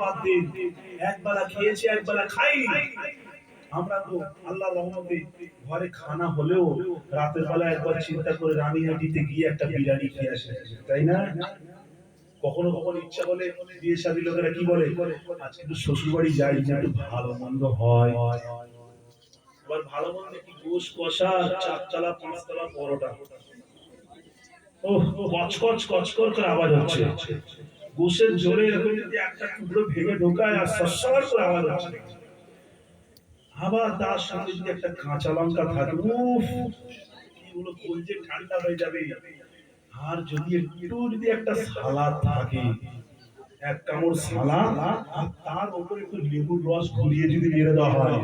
বাদ দিন, একবেলা খেয়েছি একবেলা খাইনি। আমরা তো আল্লাহর রহমতে ঘরে খানা হলেও রাতের বেলা একবার চিন্তা করে রানীহাটিতে গিয়ে একটা বিরিয়ানি খেয়ে আসে, তাই না? কখনো কখনো ইচ্ছা হলে বিয়ে শাদী লোকেরা কি বলে, আজকে একটু শ্বশুর বাড়ি যাই, একটু ভালো মন্দ হয়। আবার ভালো মন্দ কি গোশ কষা, চারতলা পাঁচতলা পরোটা, ওহ কচকচ কচকর করে আওয়াজ হচ্ছে। গোশের জোরে এরকম যদি একটা টুকরো ভেঙে ঢোকায় আর সরসর করে আওয়াজ হচ্ছে। আবার তার সঙ্গে যদি একটা কাঁচা লঙ্কা থাকে, উফ এগুলো কলজে ঠান্ডা হয়ে যাবে। আর যদি একটু যদি একটা সালাদ থাকে, এক কামড় সালাদ, আর তার উপরে একটু লেবুর রস ঘুরিয়ে যদি মেরে দেওয়া হয়,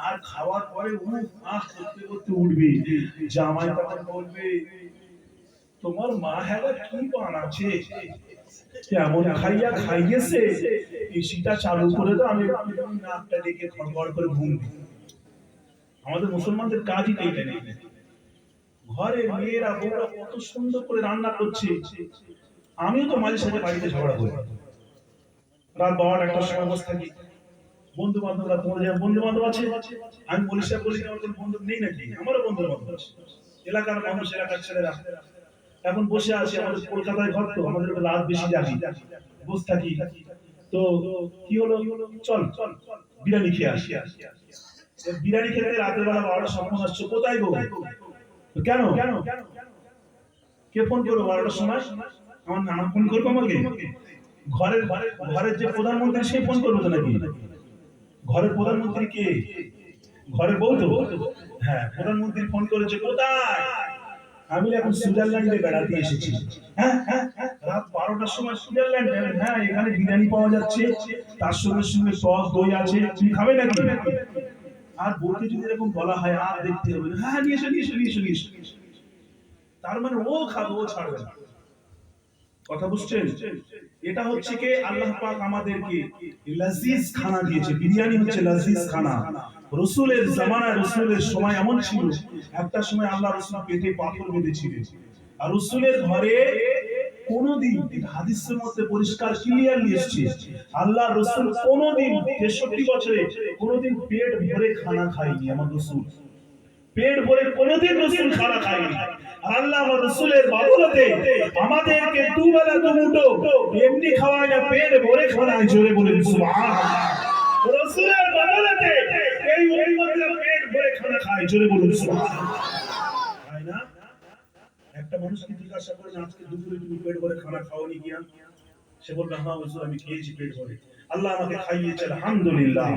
আর খাওয়ার পরে উফ আহ করতে করতে উঠবে। জামাই তখন বলবে, তোমার মা হ্যাঁ কি বানাচ্ছে, কেমন খাইয়া খাইয়েছে, এসিটা চালু করে দাও, আমি নাকটা ডেকে খড়খড় করে ঘুম দিই। আমাদের মুসলমানদের কাজই এইটা নেই। ঘরে মেয়েরা বউরা কত সুন্দর করে রান্না করছে। আমিও তো মাঝে সাথে বাড়িতে ঝগড়া করি, রাত 12টার সময় বসে থাকি। বন্ধু বান্ধবরা, তোমার যেমন বন্ধু বান্ধব আছে, আমি বলি সে বলি আমার কোনো বন্ধু নেই নাকি? আমারও বন্ধু বান্ধব আছে, এলাকার মানুষ, এলাকার ছেলেরা। এখন বসে আছি, আমাদের কলকাতায় ঘর তো, আমাদের রাত বেশি জাগি, বসে থাকি। তো কি হলো, চল বিরিয়ানি খেয়ে আসি। বিরিয়ানি খেতে রাতের বেলা 12টার সময় আসছো, কোথায় গো? কেন কে ফোন করবো 12টার সময়? আমার নানা ফোন করবো আমাকে? ঘরের ঘরের যে প্রধানমন্ত্রী সে ফোন করবো তো নাকি? ঘরের প্রধানমন্ত্রী কে? ঘরের বউ তো। হ্যাঁ, প্রধানমন্ত্রী ফোন করেছে, কোথায়? আমি এখন সুইজারল্যান্ডে বেড়াতে এসেছি। হ্যাঁ হ্যাঁ হ্যাঁ, রাত 12টার সময় সুইজারল্যান্ড? হ্যাঁ, এখানে বিরিয়ানি পাওয়া যাচ্ছে, তার সঙ্গে সঙ্গে টক দই আছে, তুমি খাবে নাকি? আর বউকে যদি এরকম বলা হয়, আর দেখতে হবে, হ্যাঁ নিয়ে এসো নিয়ে এসো নিয়ে এসো নিয়ে এসো। তার মানে ও খাবে, ও ছাড়বে না। কথা বুঝছেন? এটা হচ্ছে কি, আল্লাহ পাক আমাদেরকে লাজিজ খানা দিয়েছে। বিরিয়ানি হচ্ছে লাজিজ খানা। রাসূলের জামানায়, রাসূলের সময় এমন ছিল, একটা সময় আল্লাহ রাসূল পেটে পাথর বেঁধেছিলেন, আর রাসূলের ঘরে কোনদিন, হাদিসের মধ্যে পরিষ্কার ক্লিয়ারলি এসেছে, আল্লাহ রাসূল কোনদিন 63 বছরে কোনদিন পেট ভরে খানা খায়নি। আমার রাসূল পেট ভরে কোনদিন রাসূল খানা খায়নি। আল্লাহ ওয়া রাসূলের বদৌলতে আমাদেরকে দুবেলা দুমুঠো এমনি খাওয়ায় না, পেট ভরে খাওয়ায়। জোরে বলেন সুবহানাল্লাহ। রাসূলের বদৌলতে এই উম্মতরা পেট ভরে খানা খায়। জোরে বলেন সুবহানাল্লাহ। তাই না? একটা মানুষকে জিজ্ঞাসা করেন, আজকে দুপুরে তুমি পেট ভরে খানা খাওনি কিনা? সে বলবে, হ্যাঁ হুজুর আমি খেয়েছি পেট ভরে, আল্লাহ আমাকে খাইয়েছে, আলহামদুলিল্লাহ,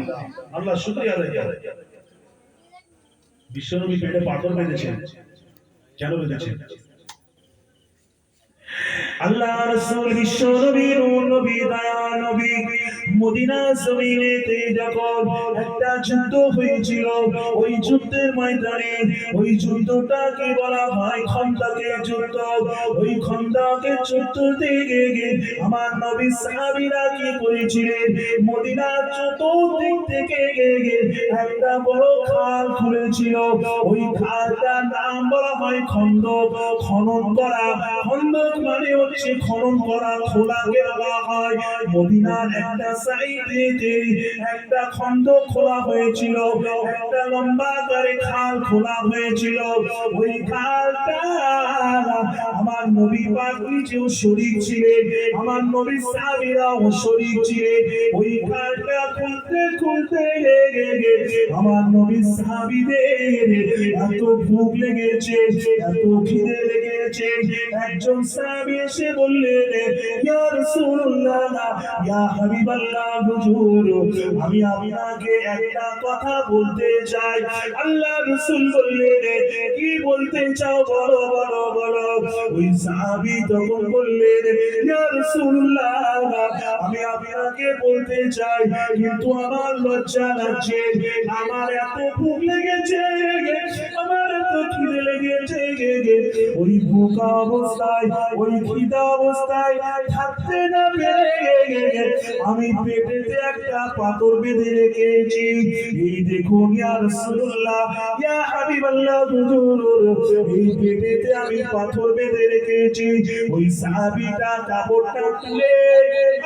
আল্লাহ শুকরিয়া আদায় করেন। বিশ্বনবী পেটে পাথর বেঁধেছেন, কেন বেঁধেছেন? আল্লাহ রাসূল বিশ্ব নবী, নূর নবী, দয়া নবী মদিনা জমিনেতে যখন একটা যুদ্ধ হয়েছিল, ওই যুদ্ধের ময়দানে, ওই যুদ্ধটাকে বলা হয় খন্দকের যুদ্ধ। ওই খন্দকের যুদ্ধ থেকে আমার নবী সাহাবীরা কি করেছিলেন, মদিনার চতুর্দিক থেকে একটা বড় খাল খুলেছিল। ওই খালটার নাম বলা হয় খন্দক। খনন করা, খন্দক মানে হচ্ছে খনন করা, খোলাকে বলা হয়। মদিনার একটা সাইডে একটা খন্দক খোলা হয়েছিল, একটা লম্বা করে খাল খোলা হয়েছিল। ওই খালটা আমার নবী পাক নিজেও শরীক ছিলেন, আমার নবীর সাহাবীরাও শরীক ছিলেন। ওই খালটা খুলতে খুলতে আমার নবীর সাহাবীদের এত ভুক লেগেছে, এত খিদে লেগেছে, একজন সাহাবী এসে বললেন, ইয়া রাসূলুল্লাহ, ইয়া হাবিবাল্লাহ, হুজুর আমি আপনাকে একটা কথা বলতে চাই। আল্লাহ রাসূল বললেন, কি বলতে চাও, বলো বলো বলো। ওই সাহাবী তখন বললেন, ইয়া রাসূলুল্লাহ আমি আপনাকে বলতে চাই, কিন্তু আমার লজ্জা লাগছে, আমার এত ভুক লেগেছে, আমার এত খিদে লেগেছে, ওই ভুকা অবস্থায় ওই খিদা অবস্থায় থাকতে না পেরে আমি পেটেতে একটা পাথর বেঁধে রেখেছি। এই দেখুন ইয়া রাসূলুল্লাহ ইয়া হাবিবাল্লাহ হুজুর, এই পেটেতে আমি পাথর বেঁধে রেখেছি। ওই সাহাবীটা কাপড়টা তুলে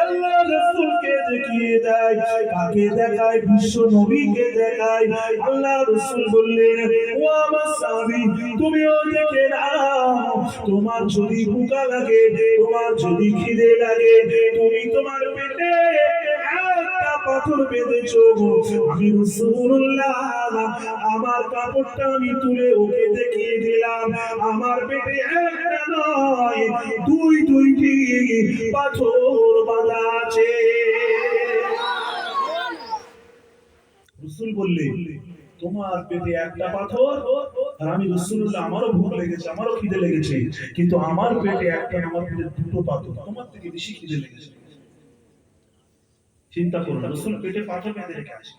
আল্লাহ রাসূলকে দেখিয়ে দেয়। কাকে দেখায়? বিশ্ব নবীকে দেখায়। আল্লাহ রাসূল বললেন, ও আমার সাহাবী, তুমিও দেখে নাও, তোমার যদি ভুকা লাগে, তোমার যদি খিদে লাগে, তুমি তোমার পেটে একটা পাথর বেঁধেছো। আমি রাসূলুল্লাহ আমার কাপড়টা আমি তুলে ওকে দেখিয়ে দিলাম, আমার পেটে একটা নয় দুইটি পাথর বাঁধা আছে। রাসূল বললেন, তোমার পেটে একটা পাথর, আর আমি রাসূলুল্লাহ আমারও ভুক লেগেছে, আমারও খিদে লেগেছে, কিন্তু আমার পেটে একটা, আমার পেটে দুটো পাথর, তোমার থেকে বেশি খিদে লেগেছে। চিন্তা করুন, রাসূল পেটে পাথর বেঁধে রেখে আছে,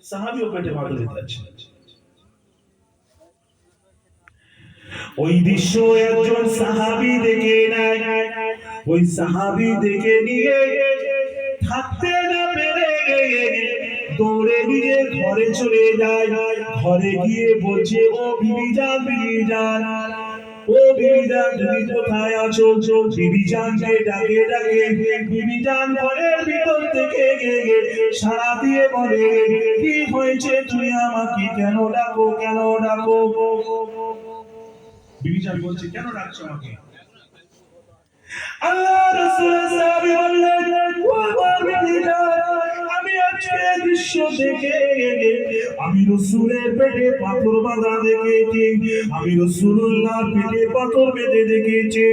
সাহাবীও পেটে পাথর বেঁধে আছে। ওই দৃশ্য একজন সাহাবী দেখে নেয়। ওই সাহাবী দেখে নিয়ে থাকতে না পেরে দৌড়ে গিয়ে ঘরে চলে যায়। ঘরে গিয়ে বলছে, ও বিবি জান, বিবি জান, ও বিবি জান, তুমি কোথায় আছো? বিবি জানকে ডাকে ডাকে বিবি জান ঘরের ভিতর থেকে সাড়া দিয়ে বলে, কি হয়েছে? তুমি আমাকে কেন ডাকো, কেন ডাকো? বিবি জান বলছে, কেন ডাকছো আমাকে? আল্লাহ রাসূলের সাহাবী বললেন, ও আমার বিবি জান, আমি আজকে দৃশ্য দেখে আমি রাসূলের পেটে পাথর বাঁধা দেখেছি, আমি রাসূলুল্লাহ পেটে পাথর বেঁধে দেখেছি।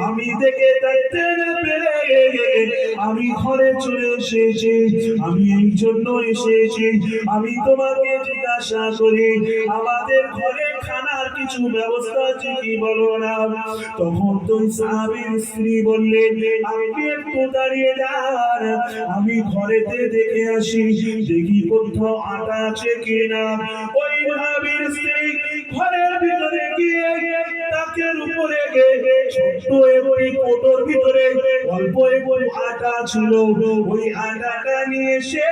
আমি দেখে থাকতে না পেরে আমি ঘরে চলে এসেছি। আমি এই জন্য এসেছি, আমি তোমাকে জিজ্ঞাসা করি, আমাদের ঘরে খানার কিছু ব্যবস্থা আছে কি, বলো না? তখন তো সাহাবীর স্ত্রী বললেন, আপনি একটু দাঁড়িয়ে যান, আমি ঘরেতে দেখে আসি, দেখি কোথাও আটা আছে কিনা। ওই সাহাবীর স্ত্রী ঘরের ভিতরে গিয়ে তাকের উপরে ছোট্ট একটি কোটোর ভিতরে অল্প একটু আটা ছিল। ওই আটাটা নিয়ে এসে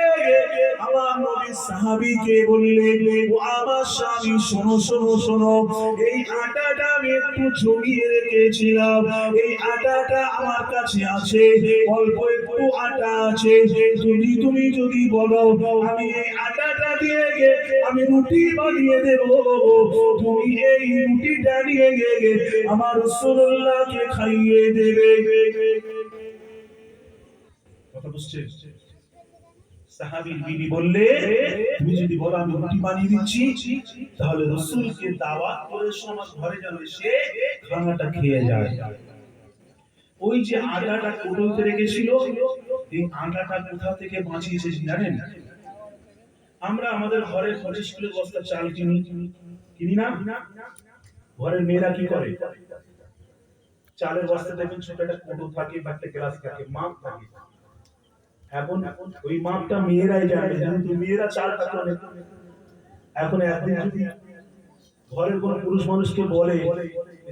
আমার নবী সাহাবীকে বললেন, ও আমার স্বামী, শোনো শোনো শোনো, এই আটাটা আমি একটু জমিয়ে রেখেছিলাম, এই আটাটা আমার কাছে আছে, অল্প একটু আটা আছে, তুমি যদি বলো আমি এই আটাটা দিয়ে আমি রুটি বানিয়ে দেব, তুমি এই রুটিটা নিয়ে আমার রাসূলুল্লাহকে খাইয়ে দেবে। কথা বুঝছেন? সাহাবীর বিবি বললে, তুমি যদি বলো আমি রুটি বানিয়ে দিচ্ছি, তাহলে রাসূলকে দাওয়াত করে আমার ঘরে যেন এসে খানাটা খেয়ে যায়। ওই যে আটাটা কোটোতে রেখেছিল, এই আটাটা কোথা থেকে বাঁচিয়েছে জানেন? আমরা আমাদের ঘরে 25 কিলো বস্তা চাল কিনি না? ঘরের মেয়েরা কি করে? চালের বস্তা দেখবেন ছোট একটা কোটো থাকে বা একটা গ্লাস থাকে, মাপ থাকে। এখন ওই মাপটা মেয়েরাই জানে, কিন্তু মেয়েরা চালটা তোলে। এখন একদিন যদি ঘরের কোন পুরুষ মানুষকে বলে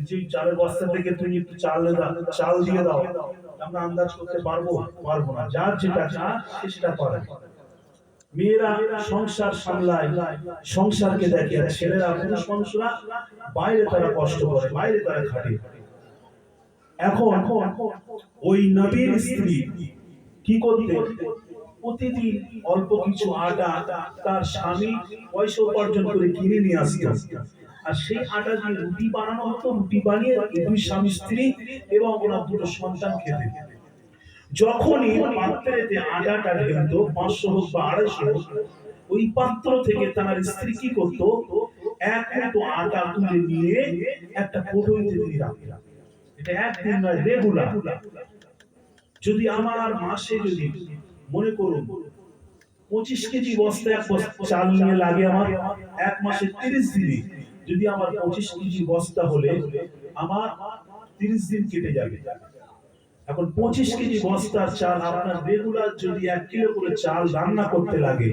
যে চালের বস্তা থেকে তুমি একটু চাল দিয়ে দাও, আমরা আন্দাজ করতে পারবো না। যার যেটা চায় সেটা পারে। মেয়েরা সংসার সামলায়, সংসারকে দেখে, আর ছেলেরা, পুরুষ মানুষরা বাইরে তারা কষ্ট করে, বাইরে তারা খাটে। এখন ওই নবীর স্ত্রী কি করতে? প্রতিদিন অল্প কিছু আটা তার স্বামী পয়সা উপার্জন করে কিনে নিয়ে আসতো, আর সেই আটা দিয়ে রুটি বানানো হতো। রুটি বানিয়ে দুই স্বামী স্ত্রী এবং ওনার দুটো সন্তান খেতে। যখনই পাত্রেতে আটাটা ঢেলতো, 500 হোক বা 250 হোক, ওই পাত্র থেকে তার স্ত্রী কি করতো? এক মুঠো আটা তুলে নিয়ে একটা কোটোতে দিয়ে রাখতো। এটা একদিন নয়, রেগুলার। যদি আমার মাসে, যদি মনে করুন 25 কেজি বস্তা এক বস্তা চাল নিয়ে লাগে আমার এক মাসে 30 দিনে, যদি আমার 25 কেজি বস্তা হলে আমার 30 দিন কেটে যাবে। এখন 25 কেজি বস্তার চাল আপনার রেগুলার যদি 1 কিলো করে চাল রান্না করতে লাগে,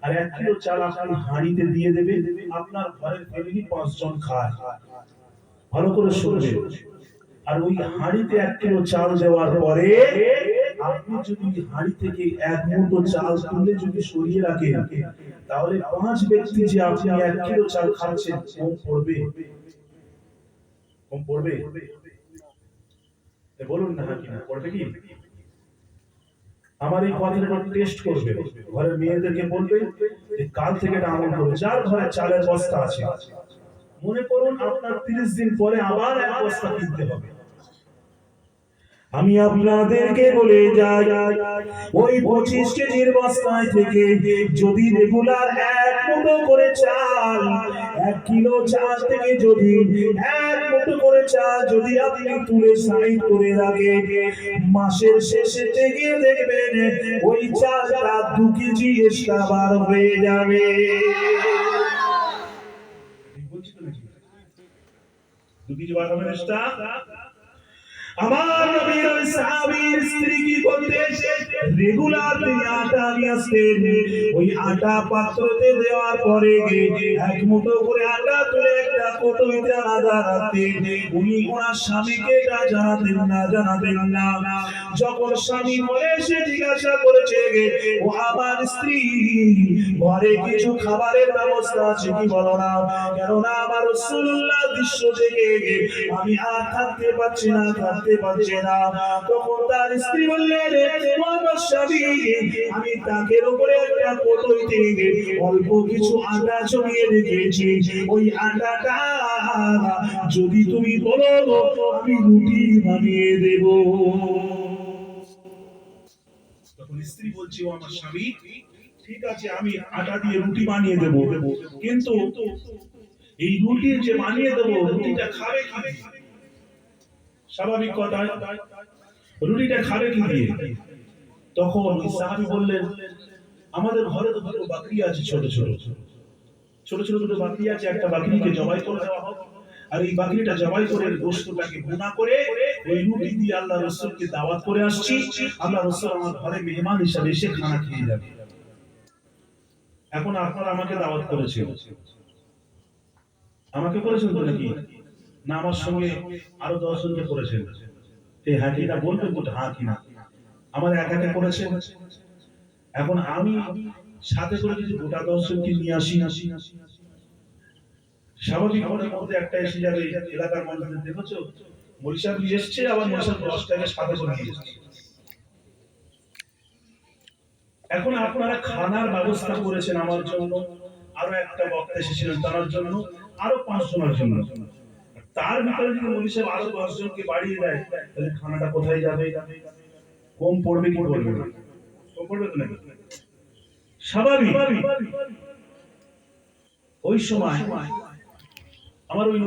আর 1 কিলো চাল আপনি হাঁড়িতে দিয়ে দেবে, আপনার ঘরের ফ্যামিলি 5 জন খায়। ভালো করে শুনবে। আর ওই হাঁড়িতে 1 কিলো চাল দেওয়ার পরে আপনি যদি হাঁড়ি থেকে 1 মুঠো চাল তুলে যদি সরিয়ে রাখেন, তাহলে 5 ব্যক্তি যে আপনি 1 কিলো চাল খাচ্ছেন, কম পড়বে? কম পড়বে? বলুন না, কি না পড়বে? কি আমার এই কথাটা টেস্ট করবে, ঘরের মেয়েদেরকে বলবে যে কাল থেকে এটা আমল করবে। যার ঘরে চালের বস্তা আছে, মনে করুন আপনার 30 দিন পরে আবার 1 বস্তা কিনতে হবে। আমি আপনাদেরকে বলে যাই, ওই 25 কেজির বস্তায় থেকে যদি রেগুলার 1 মুঠো করে চাল, 1 কিলো চাল থেকে যদি 1 মুঠো করে চাল যদি আপনি তুলে সাইড করে রাখেন, মাসের শেষে থেকে দেখবেন ওই চালটা 2 কেজি এক্সট্রা বার হয়ে যাবে। বলছি তো নাকি 2 কেজি বার হবে এক্সট্রা। আমার নবীর ওই সাহাবীর স্ত্রী কি করতেন? রেগুলার তিনি আটা নিয়ে আসতেন। ওই আটা পাত্রতে দেওয়ার পরে 1 মুঠো করে আটা তুলে একটা কৌটোতে আলাদা রাখতেন। উনি ওনার স্বামীকে এটা জানাতেন না। যখন স্বামী বলে এসে জিজ্ঞাসা করেছে, ও আমার স্ত্রী, ঘরে কিছু খাবারের ব্যবস্থা আছে কি বলো না? কেননা আমার রাসূলুল্লাহ দৃশ্য দেখে আমি আর থাকতে পারছি না। তখন তার স্ত্রী বললেন, আমার স্বামী, আমি তাকের উপরে একটা কৌটোতে অল্প কিছু আটা জমিয়ে রেখেছি, ওই আটাটা যদি তুমি বলো আমি রুটি বানিয়ে দেব। তখন স্ত্রী বলছে, ও আমার স্বামী, ঠিক আছে আমি আটা দিয়ে রুটি বানিয়ে দেব, কিন্তু এই রুটি যে বানিয়ে দেব, রুটিটা খাবে কি? স্বাভাবিক কথা, রুটিটা খাবে কি দিয়ে? তখন ওই সাহাবী বললেন, আমাদের ঘরে তো দুটো বাকরি আছে, ছোট ছোট দুটো বাকরি আছে, একটা বাকরিকে জবাই করে দেওয়া হোক, আর এই বাকরিটা জবাই করে গোশতটাকে ভুনা করে ওই রুটি দিয়ে আল্লাহ রাসূলকে দাওয়াত করে আসছি, আল্লাহ রাসূল আমার ঘরে মেহমান হিসেবে এসে খানা খেয়ে যাবে। এখন আপনারা আমাকে দাওয়াত করেছেন, আমাকে করেছেন তো নাকি না? আমার সঙ্গে আরো 10 জনকে করেছেন। এই হ্যাঁ কিনা বলবেন তো, হ্যাঁ কিনা? আমার একাকে করেছেন। এখন আমি সাথে করে যদি গোটা 10 জনকে নিয়ে আসি, স্বাভাবিক মনের মধ্যে একটা এসে যাবে, এলাকার মানুষদের দেখেছো মরিশা নিয়ে এসছে, আবার মরিশা 10টাকে সাথে করে নিয়ে এসছে। এখন আপনারা খানার ব্যবস্থা করেছেন আমার জন্য, আরো একটা বক্তা এসেছিলেন তার জন্য, আরো 5 জনের জন্য। তার ভিতরে যদি মৌলভী সাহেব আরো 10 জনকে বাড়িয়ে দেয়, তাহলে খানাটা কোথায় যাবে? কম পড়বে কি পড়বে না? কম পড়বে তো নাকি? স্বাভাবিক। ওই সময় আমার ওই